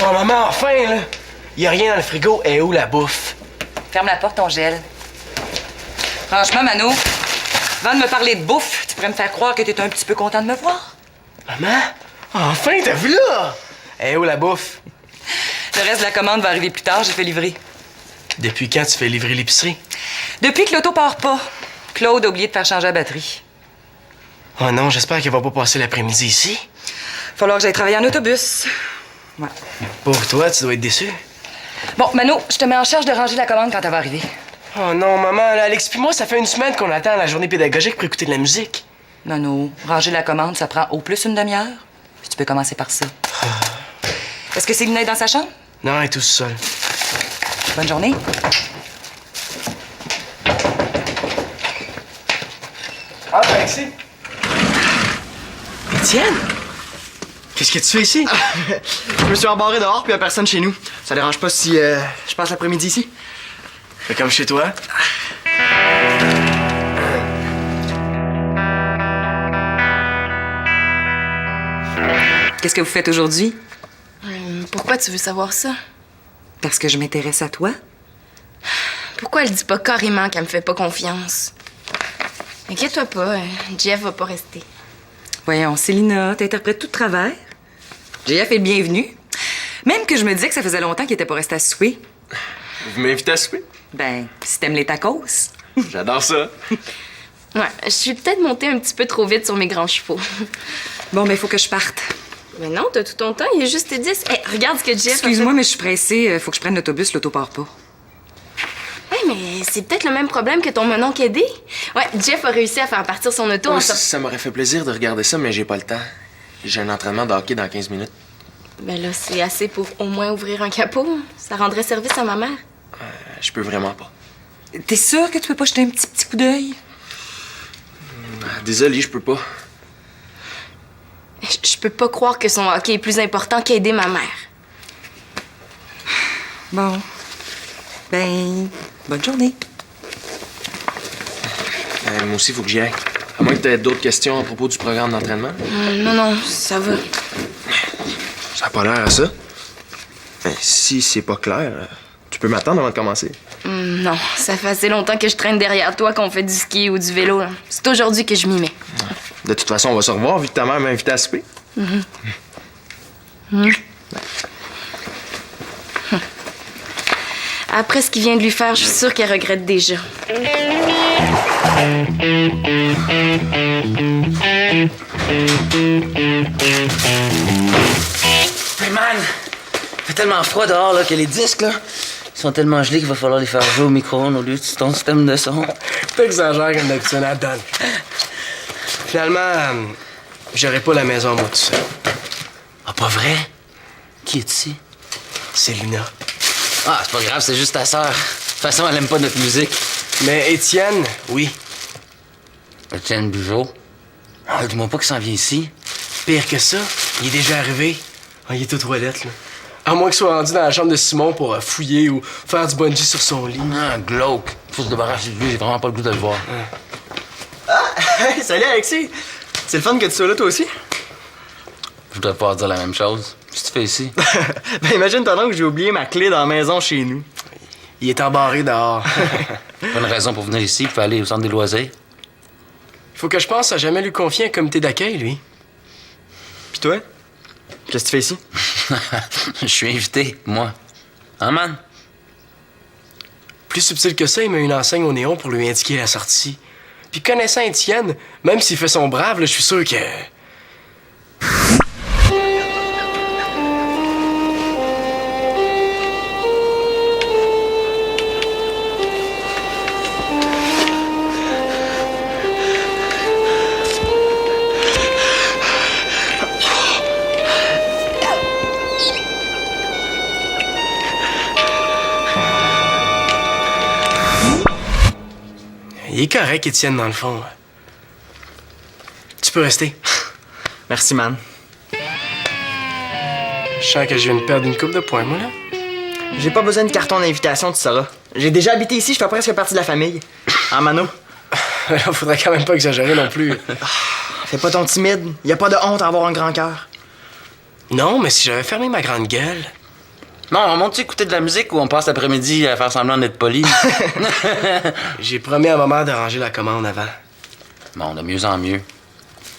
Oh, maman, enfin, là! Y a rien dans le frigo. Et où la bouffe? Ferme la porte, on gèle. Franchement, Mano, avant de me parler de bouffe, tu pourrais me faire croire que t'es un petit peu content de me voir. Maman? Enfin, t'as vu là? Et où la bouffe? Le reste de la commande va arriver plus tard, j'ai fait livrer. Depuis quand tu fais livrer l'épicerie? Depuis que l'auto part pas, Claude a oublié de faire changer la batterie. Oh non, j'espère qu'elle va pas passer l'après-midi ici. Falloir que j'aille travailler en autobus. Ouais. Pour toi, tu dois être déçu. Bon, Mano, je te mets en charge de ranger la commande quand elle va arriver. Oh non, maman, là, Alex puis moi, ça fait une semaine qu'on attend la journée pédagogique pour écouter de la musique. Mano, ranger la commande, ça prend au plus une demi-heure. Puis tu peux commencer par ça. Est-ce que Céline est dans sa chambre? Non, elle est tout seule. Bonne journée. Ah, Alexis! Étienne? Qu'est-ce que tu fais ici? Je me suis embarré dehors, puis y'a personne chez nous. Ça dérange pas si je passe l'après-midi ici? Fais comme chez toi. Qu'est-ce que vous faites aujourd'hui? Pourquoi tu veux savoir ça? Parce que je m'intéresse à toi. Pourquoi elle dit pas carrément qu'elle me fait pas confiance? Inquiète-toi pas, Jeff va pas rester. Voyons, Célina, t'interprètes tout de travers. JF est le bienvenu. Même que je me disais que ça faisait longtemps qu'il était pas resté à souper. Vous m'invitez à souper? Ben, si t'aimes les tacos. J'adore ça. Ouais, je suis peut-être montée un petit peu trop vite sur mes grands chevaux. Bon, ben, il faut que je parte. Mais non, t'as tout ton temps, il est juste 10. Hey, regarde ce que Jeff Excuse-moi, mais je suis pressée. Faut que je prenne l'autobus, l'auto part pas. Hey, mais c'est peut-être le même problème que ton mononcle aidé. Ouais, Jeff a réussi à faire partir son auto en Oui, ça m'aurait fait plaisir de regarder ça, mais j'ai pas le temps. J'ai un entraînement de hockey dans 15 minutes. Ben là, c'est assez pour au moins ouvrir un capot. Ça rendrait service à ma mère. Je peux vraiment pas. T'es sûr que tu peux pas jeter un petit coup d'œil? Désolé, je peux pas. Je peux pas croire que son hockey est plus important qu'aider ma mère. Bon. Ben, bonne journée. Moi aussi, il faut que j'y aille. À moins que t'aies d'autres questions à propos du programme d'entraînement. Non, ça va. Ça a pas l'air à ça. Ben, si c'est pas clair, tu peux m'attendre avant de commencer. Non, ça fait assez longtemps que je traîne derrière toi qu'on fait du ski ou du vélo. Là. C'est aujourd'hui que je m'y mets. De toute façon, on va se revoir vu que ta mère m'a invité à souper. Après ce qu'il vient de lui faire, je suis sûre qu'elle regrette déjà. Mais man, il fait tellement froid dehors là, que les disques là, ils sont tellement gelés qu'il va falloir les faire jouer au micro-ondes au lieu de ton système de son. T'exagères comme d'habitude, Adam. Finalement, j'aurai pas la maison, moi, tout seul. Ah, pas vrai? Qui est ici? C'est Luna. Ah, c'est pas grave, c'est juste ta sœur. De toute façon, elle aime pas notre musique. Mais Étienne, oui. Étienne Bugeaud. Ah, dis-moi pas qu'il s'en vient ici. Pire que ça, il est déjà arrivé. Ah, il est aux toilettes, là. À moins qu'il soit rendu dans la chambre de Simon pour fouiller ou faire du bungee sur son lit. Ah, glauque. Faut se débarrasser de lui, j'ai vraiment pas le goût de le voir. Hey, salut Alexis! C'est le fun que tu sois là toi aussi? Je voudrais pouvoir dire la même chose. Qu'est-ce que tu fais ici? Ben imagine-toi donc que j'ai oublié ma clé dans la maison chez nous. Il est embarré dehors. Pas une raison pour venir ici, il faut aller au centre des loisirs. Faut que je pense à jamais lui confier un comité d'accueil, lui. Puis toi? Qu'est-ce que tu fais ici? Je suis invité, moi. Hein, man? Plus subtil que ça, il met une enseigne au néon pour lui indiquer la sortie. Puis connaissant Étienne, même s'il fait son brave, là, je suis sûr que... Il est correct, Étienne, dans le fond. Tu Tu peux rester. Merci, man. Je sens que je viens de perdre une coupe de points, moi, là. J'ai pas besoin de carton d'invitation, tu sauras. J'ai déjà habité ici, je fais presque partie de la famille. Hein, Mano? Faudrait quand même pas exagérer non plus. Fais pas ton timide. Y a pas de honte à avoir un grand cœur. Non, mais si j'avais fermé ma grande gueule... Non, on monte écouter de la musique ou on passe l'après-midi à faire semblant d'être poli? J'ai promis à ma mère de ranger la commande avant. Bon, de mieux en mieux.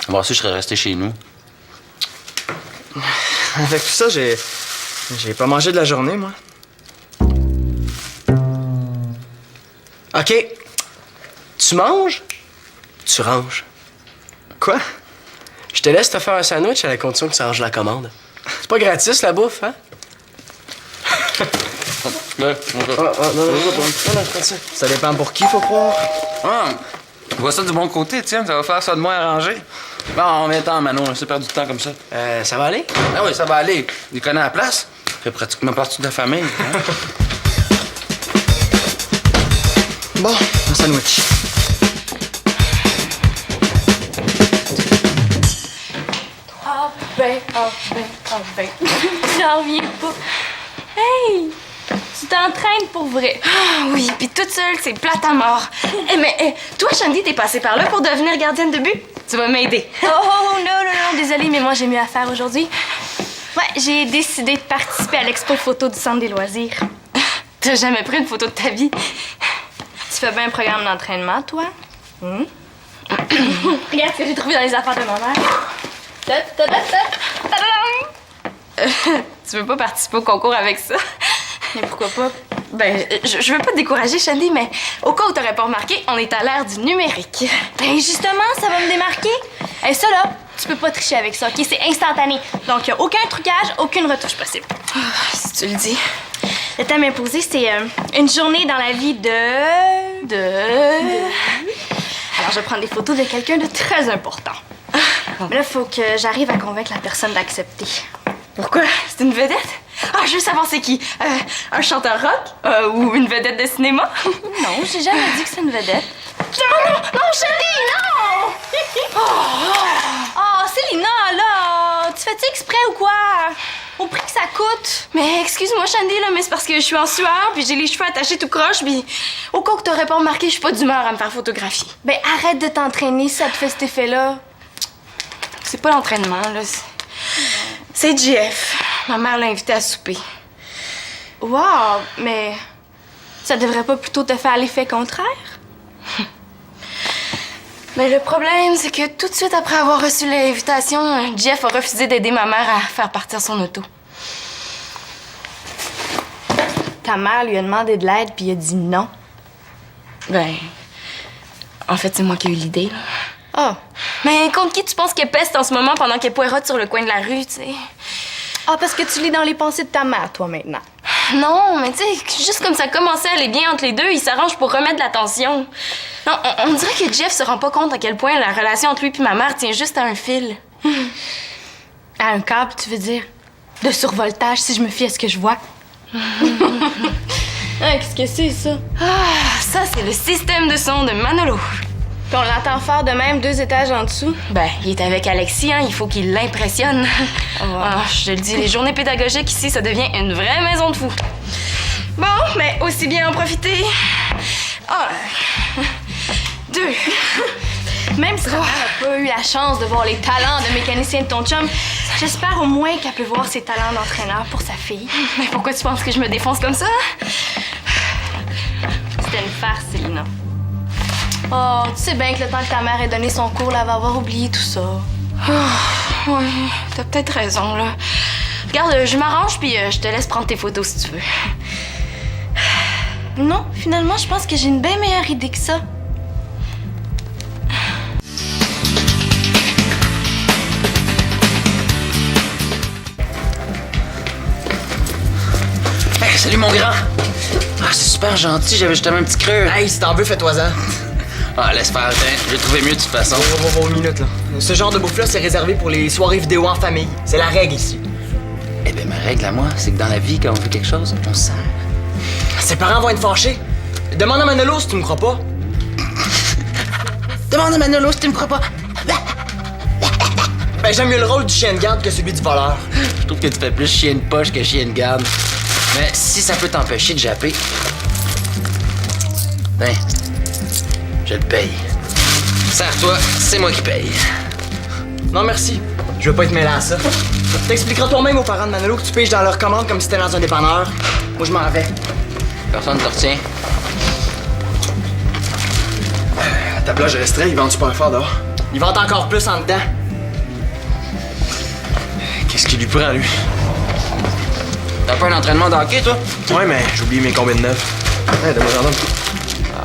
Voir si je serais resté chez nous. Avec tout ça, j'ai pas mangé de la journée, moi. OK. Tu manges, tu ranges. Quoi? Je te laisse te faire un sandwich à la condition que tu ranges la commande. C'est pas gratis, la bouffe, hein? Ouais, Non, prends ça. Ça dépend pour qui, faut croire. Ah, vois ça du bon côté, tiens, ça va faire ça de moins arrangé. Bon, on vient temps, Manon, on s'est perdu du temps comme ça. Ça va aller? Ah oui, ça va aller. Il connaît la place. Il fait pratiquement partie de la famille. Hein? Bon, un sandwich. J'en reviens pas. Hey! Tu t'entraînes pour vrai. Ah oui, puis toute seule, c'est plate à mort. Mais toi, Shandy, t'es passée par là pour devenir gardienne de but? Tu vas m'aider. Oh, non, désolée, mais moi, j'ai mieux à faire aujourd'hui. Ouais, j'ai décidé de participer à l'expo photo du Centre des loisirs. T'as jamais pris une photo de ta vie? Tu fais bien un programme d'entraînement, toi? Regarde ce que j'ai trouvé dans les affaires de ma mère. Tu veux pas participer au concours avec ça? Mais pourquoi pas? Ben, je veux pas te décourager, Shandy, mais au cas où t'aurais pas remarqué, on est à l'ère du numérique. Ben justement, ça va me démarquer. Et ça, là, tu peux pas tricher avec ça, OK? C'est instantané. Donc, y a aucun trucage, aucune retouche possible. Si tu le dis. Le thème imposé, c'est une journée dans la vie de... Alors, je vais prendre des photos de quelqu'un de très important. Mais là, faut que j'arrive à convaincre la personne d'accepter. Pourquoi? C'est une vedette? Ah, je veux savoir c'est qui. Un chanteur rock? Ou une vedette de cinéma? Non, j'ai jamais dit que c'est une vedette. Non, Shandy, non! Oh, Célina, là! Tu fais-tu exprès ou quoi? Au prix que ça coûte. Mais excuse-moi, Shandy, là, mais c'est parce que je suis en sueur, puis j'ai les cheveux attachés tout croche, puis au cas où t'aurais pas remarqué, je suis pas d'humeur à me faire photographier. Ben, arrête de t'entraîner si ça te fait cet effet-là. C'est pas l'entraînement, là. C'est Jeff. Ma mère l'a invité à souper. Wow, mais ça devrait pas plutôt te faire l'effet contraire? Mais le problème, c'est que tout de suite après avoir reçu l'invitation, Jeff a refusé d'aider ma mère à faire partir son auto. Ta mère lui a demandé de l'aide puis il a dit non. Ben, en fait, c'est moi qui ai eu l'idée, là. Ah. Mais contre qui tu penses qu'elle peste en ce moment pendant qu'elle poirote sur le coin de la rue, tu sais? Ah, parce que tu lis dans les pensées de ta mère, toi, maintenant. Non, mais tu sais, juste comme ça commençait à aller bien entre les deux, ils s'arrangent pour remettre de l'attention. Non, on dirait que Jeff se rend pas compte à quel point la relation entre lui et ma mère tient juste à un fil. À un câble, tu veux dire? De survoltage, si je me fie à ce que je vois. Qu'est-ce que c'est, ça? Ah, ça, c'est le système de son de Manolo. Puis on l'entend faire de même 2 étages en dessous. Ben, il est avec Alexis, hein, il faut qu'il l'impressionne. Ah, je te le dis, les journées pédagogiques ici, ça devient une vraie maison de fous. Bon, mais aussi bien en profiter. 1, 2, Même si ta mère n'a pas eu la chance de voir les talents de mécanicien de ton chum, j'espère au moins qu'elle peut voir ses talents d'entraîneur pour sa fille. mais pourquoi tu penses que je me défonce comme ça? C'était une farce, Célina. Oh, tu sais bien que le temps que ta mère ait donné son cours, elle va avoir oublié tout ça. Ouais, t'as peut-être raison, là. Regarde, je m'arrange, puis je te laisse prendre tes photos si tu veux. Non, finalement, je pense que j'ai une bien meilleure idée que ça. Hey, salut mon grand! Ah, c'est super gentil, j'avais justement un petit creux. Hey, si t'en veux, fais-toi-en. Ah, laisse faire, j'ai trouvé mieux de toute façon. Une minute, là. Ce genre de bouffe-là, c'est réservé pour les soirées vidéo en famille. C'est la règle ici. Eh bien, ma règle à moi, c'est que dans la vie, quand on fait quelque chose, on se sert. Ses parents vont être fâchés. Demande à Manolo si tu me crois pas. Demande à Manolo si tu me crois pas. Ben, j'aime mieux le rôle du chien de garde que celui du voleur. Je trouve que tu fais plus chien de poche que chien de garde. Mais si ça peut t'empêcher de japper, ben, je le paye. Sers-toi, c'est moi qui paye. Non, merci. Je veux pas être mêlé à ça. T'expliqueras toi-même aux parents de Manolo que tu piges dans leur commande comme si t'étais dans un dépanneur. Moi, je m'en vais. Personne ne te retient. À ta plage restreinte, ils vendent super fort dehors. Il vente encore plus en dedans. Qu'est-ce qui lui prend, lui? T'as pas un entraînement de hockey, toi? Ouais, mais j'ai oublié mes combines neuves. Ouais, donne-moi j'en donne.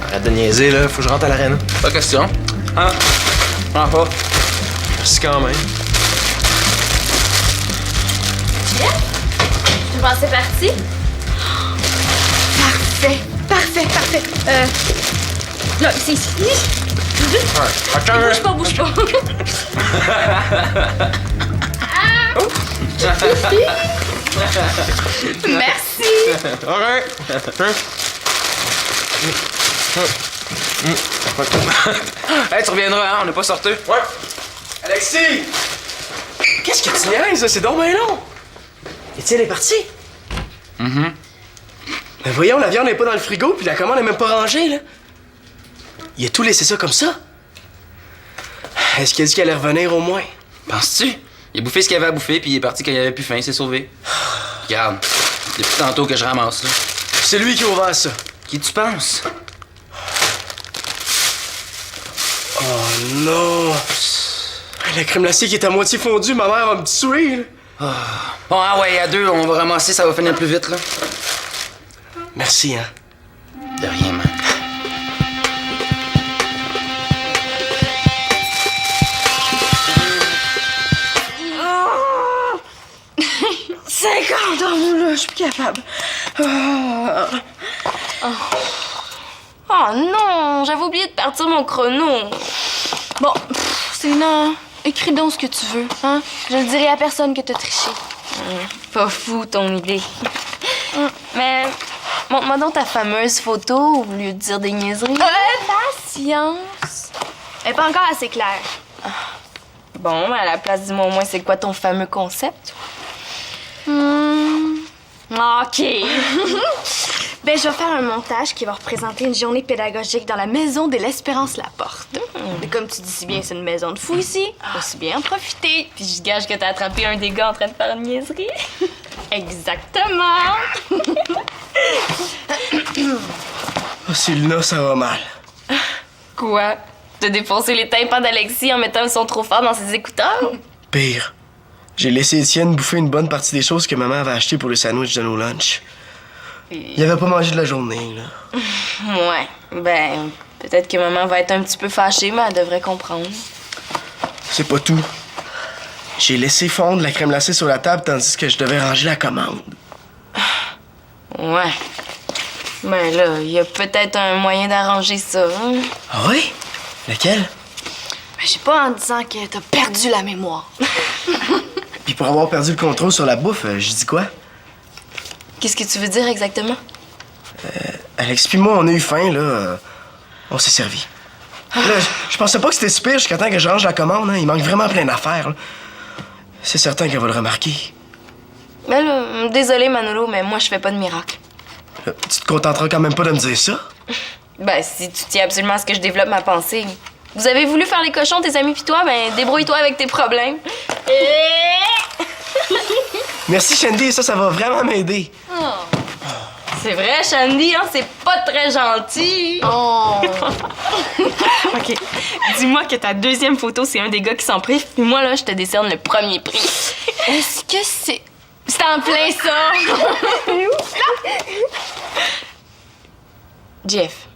Arrête de niaiser, là. Faut que je rentre à l'arène. Pas question. Hein? Non, pas. Merci quand même. Tu pensais parti? Parfait, parfait, parfait. Là, ici. Bouge pas. Merci. Hey, tu reviendras, hein? On n'est pas sortis. Ouais. Alexis! Qu'est-ce que tu niaises, là? C'est donc bien long! Étienne est parti? Mais voyons, la viande n'est pas dans le frigo, puis la commande n'est même pas rangée, là. Il a tout laissé ça comme ça? Est-ce qu'il a dit qu'elle allait revenir au moins? Penses-tu? Il a bouffé ce qu'il avait à bouffer, puis il est parti quand il avait plus faim, il s'est sauvé. Regarde, depuis tantôt que je ramasse, là. C'est lui qui a ouvert ça. Qui tu penses? Oh non! La crème glacée qui est à moitié fondue, ma mère va me tuer, là. Bon, ah ouais, à deux, on va ramasser, ça va finir plus vite, là. Merci, hein. De rien, man. Là, je suis plus capable. Oh non, j'avais oublié de partir mon chrono. Bon, c'est non. Écris donc ce que tu veux, hein? Je le dirai à personne que t'as triché. Pas fou, ton idée. Mais montre-moi donc ta fameuse photo au lieu de dire des niaiseries. Patience. Elle est pas encore assez claire. Bon, à la place, dis-moi au moins c'est quoi ton fameux concept. OK. Ben, je vais faire un montage qui va représenter une journée pédagogique dans la maison de l'Espérance-Laporte. Et comme tu dis si bien, c'est une maison de fous ici. Aussi bien en profiter. Puis je gage que t'as attrapé un des gars en train de faire une niaiserie. Exactement. Oh, Célina, ça va mal. Quoi? T'as défoncé les tympans d'Alexis en mettant un son trop fort dans ses écouteurs? Pire. J'ai laissé Étienne bouffer une bonne partie des choses que maman avait achetées pour le sandwich de nos lunchs. Il avait pas mangé de la journée, là. Ouais. Ben, peut-être que maman va être un petit peu fâchée, mais elle devrait comprendre. C'est pas tout. J'ai laissé fondre la crème glacée sur la table tandis que je devais ranger la commande. Ouais. Ben là, il y a peut-être un moyen d'arranger ça, hein? Ah oui? Lequel? Ben, j'ai pas en disant que t'as perdu la mémoire. Puis pour avoir perdu le contrôle sur la bouffe, je dis quoi? Qu'est-ce que tu veux dire exactement? Alex puis moi, on a eu faim, là. On s'est servi. Là, je pensais pas que c'était si pire jusqu'à temps que je range la commande, hein. Il manque vraiment plein d'affaires, là. C'est certain qu'elle va le remarquer. Ben là, désolé Manolo, mais moi je fais pas de miracle. Là, tu te contenteras quand même pas de me dire ça? Ben, si tu tiens absolument à ce que je développe ma pensée. Vous avez voulu faire les cochons, tes amis pis toi, ben débrouille-toi avec tes problèmes. Merci, Shandy, ça va vraiment m'aider. C'est vrai, Shandy, hein, c'est pas très gentil. Oh. OK. Dis-moi que ta deuxième photo, c'est un des gars qui s'en prive, puis moi, là, je te décerne le premier prix. Est-ce que c'est... C'est en plein ça. Jeff.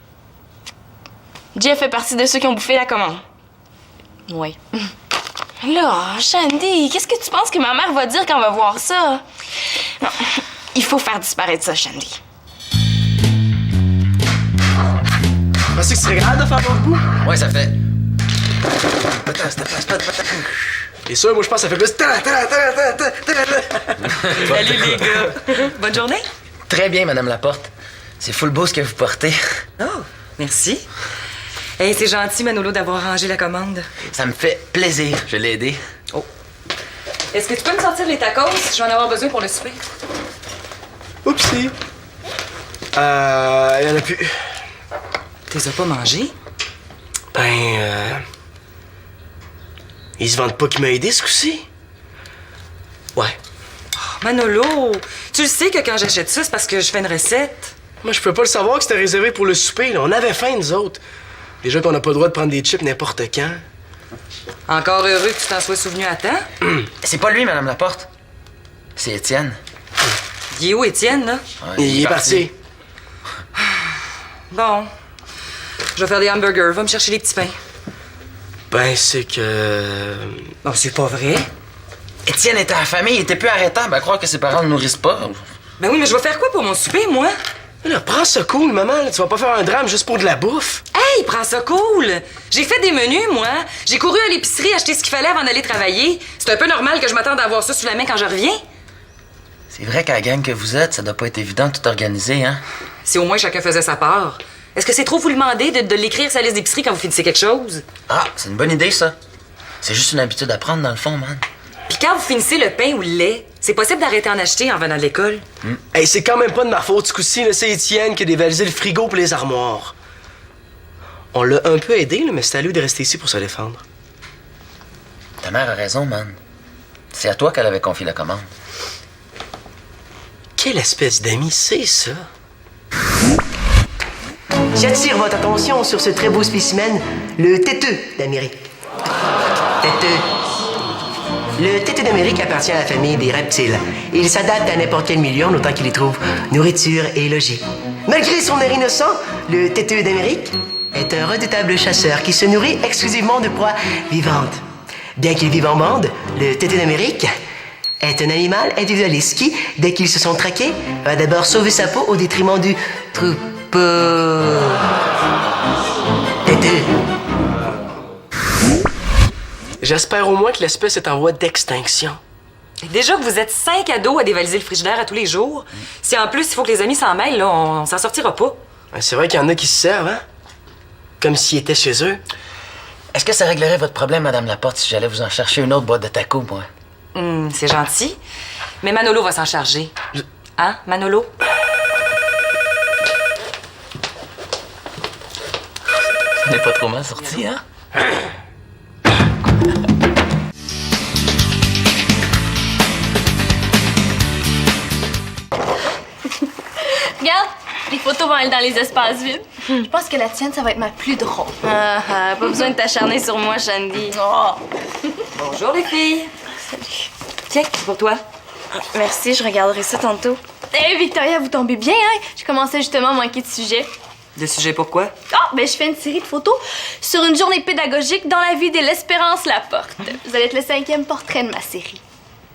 Jeff fait partie de ceux qui ont bouffé la commande. Oui. Là, Shandy, qu'est-ce que tu penses que ma mère va dire quand elle va voir ça? Non, il faut faire disparaître ça, Shandy. Pensais que tu serais capable de faire ton bout? Ouais, ça fait. Et ça, moi, je pense que ça fait plus... Salut les gars. Bonne journée. Très bien, Madame Laporte. C'est full beau ce que vous portez. Oh, merci. Hey, c'est gentil, Manolo, d'avoir rangé la commande. Ça me fait plaisir. Je l'ai aidé. Oh, Est-ce que tu peux me sortir les tacos? Je vais en avoir besoin pour le souper. Oupsie. Y en a plus. Tu les as pas mangés? Ils se vendent pas qui m'a aidé ce coup-ci? Ouais. Manolo, tu le sais que quand j'achète ça, c'est parce que je fais une recette. Moi, je peux pas le savoir que c'était réservé pour le souper, là. On avait faim, nous autres. Déjà qu'on n'a pas le droit de prendre des chips n'importe quand. Encore heureux que tu t'en sois souvenu à temps. C'est pas lui, Madame Laporte. C'est Étienne. Il est où, Étienne, là? Ouais, Il est parti. Bon. Je vais faire des hamburgers. Va me chercher des petits pains. C'est que... Non, c'est pas vrai. Étienne était à la famille, il était plus arrêtable à croire que ses parents ne nourrissent pas. Ben oui, mais je vais faire quoi pour mon souper, moi? Mais là, prends ça cool, maman. Là. Tu vas pas faire un drame juste pour de la bouffe. Hey, prends ça cool! J'ai fait des menus, moi. J'ai couru à l'épicerie acheter ce qu'il fallait avant d'aller travailler. C'est un peu normal que je m'attende à avoir ça sous la main quand je reviens. C'est vrai qu'à la gang que vous êtes, ça doit pas être évident de tout organiser, hein? Si au moins chacun faisait sa part. Est-ce que c'est trop vous demander de l'écrire sa liste d'épicerie quand vous finissez quelque chose? Ah, c'est une bonne idée, ça. C'est juste une habitude à prendre, dans le fond, man. Puis quand vous finissez le pain ou le lait, c'est possible d'arrêter en acheter en venant de l'école? Hey, c'est quand même pas de ma faute ce coup-ci. Là. C'est Étienne qui a dévalisé le frigo pour les armoires. On l'a un peu aidé, là, mais c'est à lui de rester ici pour se défendre. Ta mère a raison, man. C'est à toi qu'elle avait confié la commande. Quelle espèce d'ami c'est, ça? J'attire votre attention sur ce très beau spécimen, le têteux d'Amérique. Têteux. Le têteux d'Amérique appartient à la famille des reptiles. Il s'adapte à n'importe quel milieu en autant qu'il y trouve nourriture et logis. Malgré son air innocent, le têteux d'Amérique est un redoutable chasseur qui se nourrit exclusivement de proies vivantes. Bien qu'il vive en bande, le têteux d'Amérique est un animal individualiste qui, dès qu'ils se sont traqués, va d'abord sauver sa peau au détriment du troupeau. Têteux. J'espère au moins que l'espèce est en voie d'extinction. Déjà que vous êtes 5 ados à dévaliser le frigidaire à tous les jours, si en plus il faut que les amis s'en mêlent, là, on s'en sortira pas. C'est vrai qu'il y en a qui se servent, hein? Comme s'ils étaient chez eux. Est-ce que ça réglerait votre problème, Madame Laporte, si j'allais vous en chercher une autre boîte de tacos, moi? C'est gentil. Mais Manolo va s'en charger. Hein, Manolo? Ça n'est pas trop mal sorti, hein? Regarde, les photos vont aller dans les espaces vides. Je pense que la tienne, ça va être ma plus drôle. Pas besoin de t'acharner sur moi, Shandy. Oh. Bonjour les filles. Tiens, c'est pour toi. Merci, je regarderai ça tantôt. Hé, Victoria, vous tombez bien, hein? Je commençais justement à manquer de sujet. De sujet pourquoi? Je fais une série de photos sur une journée pédagogique dans la vie de l'Espérance Laporte. Vous allez être le 5e portrait de ma série.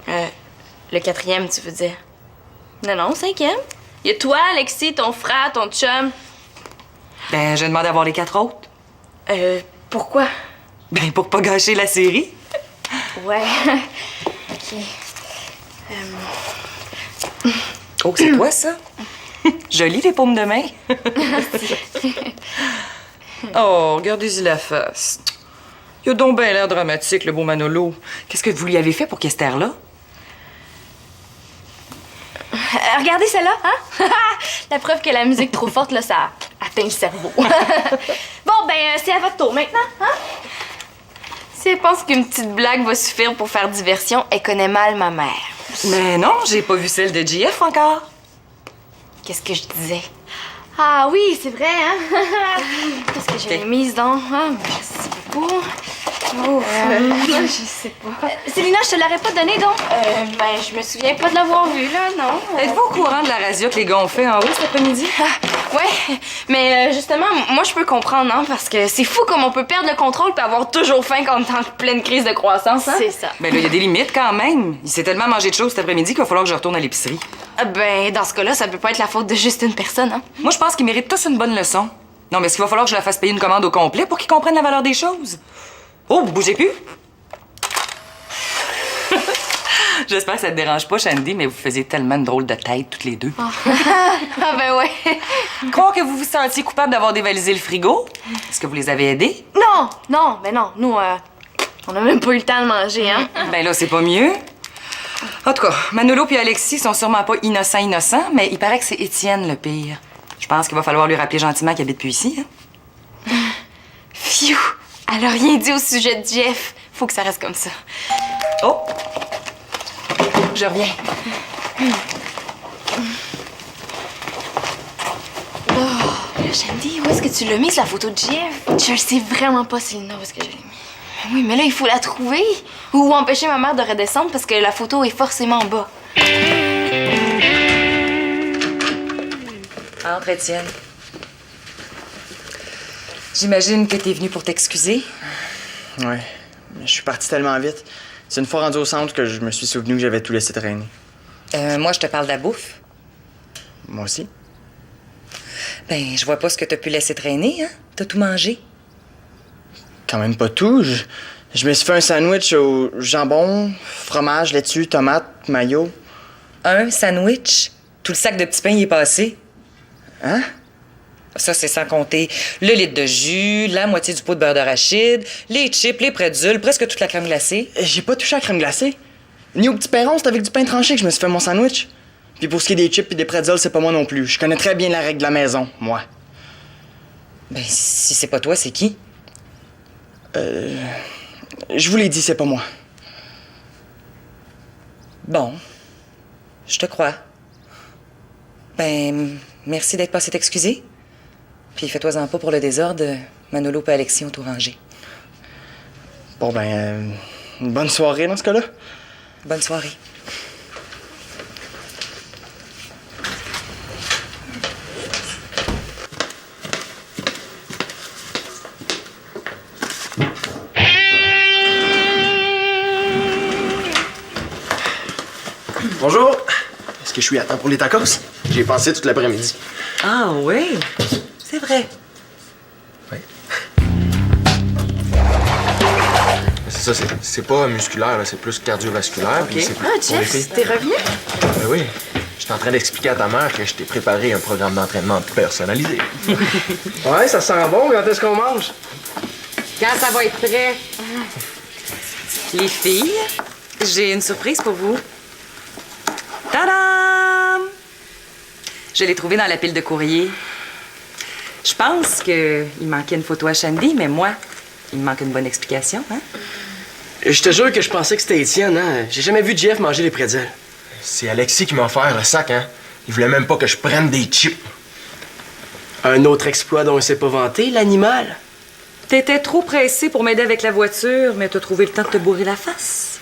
Le 4e, tu veux dire? Non, 5e. Il y a toi, Alexis, ton frère, ton chum. Ben, je demande à voir les 4 autres. Pourquoi? Ben, pour pas gâcher la série. Ouais. OK. Oh, c'est quoi ça? Joli les paumes de main. Oh, regardez-y la face. Il a donc bien l'air dramatique, le beau Manolo. Qu'est-ce que vous lui avez fait pour qu'il ait cet air-là? Regardez celle-là, hein? La preuve que la musique trop forte, là, ça atteint le cerveau. Bon, c'est à votre tour maintenant, hein? Si elle pense qu'une petite blague va suffire pour faire diversion, elle connaît mal ma mère. Mais non, j'ai pas vu celle de JF encore. Qu'est-ce que je disais? Ah oui, c'est vrai, hein? Qu'est-ce que j'ai mise donc? Hein? Je sais pas. Je sais pas. Célina, je te l'aurais pas donné, donc? Je me souviens pas de l'avoir vu, là, non. Êtes-vous au courant de la radio que les gars ont fait en haut cet après-midi? Ouais, mais justement, moi, je peux comprendre, hein, parce que c'est fou comme on peut perdre le contrôle puis avoir toujours faim quand on est en pleine crise de croissance, hein? C'est ça. Ben là, il y a des limites quand même. Il s'est tellement mangé de choses cet après-midi qu'il va falloir que je retourne à l'épicerie. Dans ce cas-là, ça peut pas être la faute de juste une personne, hein? Moi, je pense qu'ils méritent tous une bonne leçon. Non, mais est-ce qu'il va falloir que je la fasse payer une commande au complet pour qu'ils comprennent la valeur des choses? Oh, vous bougez plus? J'espère que ça te dérange pas, Shandy, mais vous faisiez tellement de drôles de tête, toutes les deux. Ouais. Croire que vous vous sentiez coupable d'avoir dévalisé le frigo? Est-ce que vous les avez aidés? Non. Nous, on a même pas eu le temps de manger, hein? Ben là, c'est pas mieux. En tout cas, Manolo puis Alexis sont sûrement pas innocents, mais il paraît que c'est Étienne le pire. Je pense qu'il va falloir lui rappeler gentiment qu'il habite plus ici. Hein? Phew! Elle a rien dit au sujet de Jeff. Faut que ça reste comme ça. Oh! Je reviens. Shandy, où est-ce que tu l'as mise, la photo de Jeff? Je le sais vraiment pas, Célina, où est-ce que je l'ai mis. Oui, mais là, il faut la trouver. Ou empêcher ma mère de redescendre parce que la photo est forcément en bas. Entre, Étienne. J'imagine que t'es venu pour t'excuser. Ouais, mais je suis parti tellement vite. C'est une fois rendu au centre que je me suis souvenu que j'avais tout laissé traîner. Moi, je te parle de la bouffe. Moi aussi. Ben, je vois pas ce que t'as pu laisser traîner, hein? T'as tout mangé. Quand même pas tout. Je me suis fait un sandwich au jambon, fromage, laitue, tomate, mayo. Un sandwich? Tout le sac de petits pains y est passé. Hein? Ça, c'est sans compter le litre de jus, la moitié du pot de beurre d'arachide, les chips, les pretzels, presque toute la crème glacée. J'ai pas touché à la crème glacée. Ni au petit perron, c'est avec du pain tranché que je me suis fait mon sandwich. Puis pour ce qui est des chips et des pretzels, c'est pas moi non plus. Je connais très bien la règle de la maison, moi. Ben, si c'est pas toi, c'est qui? Je vous l'ai dit, c'est pas moi. Bon, je te crois. Ben, merci d'être passé t'excuser. Puis fais-toi-en pas pour le désordre. Manolo et Alexis ont tout rangé. Bon, ben, une bonne soirée dans ce cas-là. Bonne soirée. Bonjour. Est-ce que je suis à temps pour les tacos? J'ai pensé toute l'après-midi. Ah oui, c'est vrai. Oui. C'est ça, c'est pas musculaire, là, c'est plus cardiovasculaire. OK. Puis c'est plus Ah, pour les filles. Jeff, t'es revenu? Ben oui. J'étais en train d'expliquer à ta mère que je t'ai préparé un programme d'entraînement personnalisé. Ouais, ça sent bon. Quand est-ce qu'on mange? Quand ça va être prêt. Les filles, j'ai une surprise pour vous. Tadam! Je l'ai trouvé dans la pile de courrier. Je pense qu'il manquait une photo à Shandy, mais moi, il me manque une bonne explication, hein? Je te jure que je pensais que c'était Étienne, hein. J'ai jamais vu Jeff manger les pretzels. C'est Alexis qui m'a offert le sac, hein. Il voulait même pas que je prenne des chips. Un autre exploit dont il s'est pas vanté, l'animal. T'étais trop pressé pour m'aider avec la voiture, mais t'as trouvé le temps de te bourrer la face.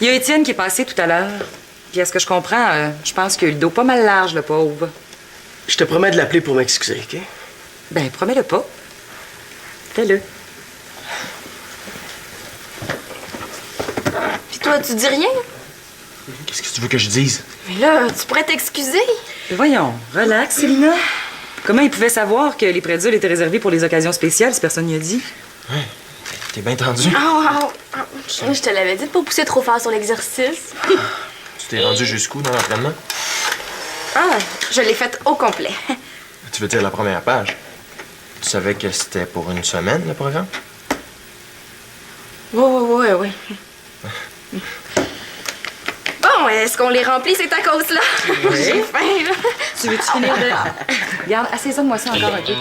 Il y a Étienne qui est passé tout à l'heure. Puis à ce que je comprends, je pense qu'il a eu le dos pas mal large, le pauvre. Je te promets de l'appeler pour m'excuser, OK? Ben, promets-le pas. Fais-le. Puis toi, tu dis rien? Qu'est-ce que tu veux que je dise? Mais là, tu pourrais t'excuser. Mais voyons, relax, Célina. Comment il pouvait savoir que les pretzels étaient réservés pour les occasions spéciales si personne n'y a dit? Ouais. T'es bien tendu. Je te l'avais dit de pas pousser trop fort sur l'exercice. Tu t'es rendu jusqu'où dans l'entraînement? Ah, je l'ai faite au complet. Tu veux dire la première page? Tu savais que c'était pour une semaine, le programme? Oui. Bon, est-ce qu'on les remplit, ces tacos-là? J'ai faim, là. Tu veux-tu finir de... Regarde, assaisonne-moi ça encore un peu.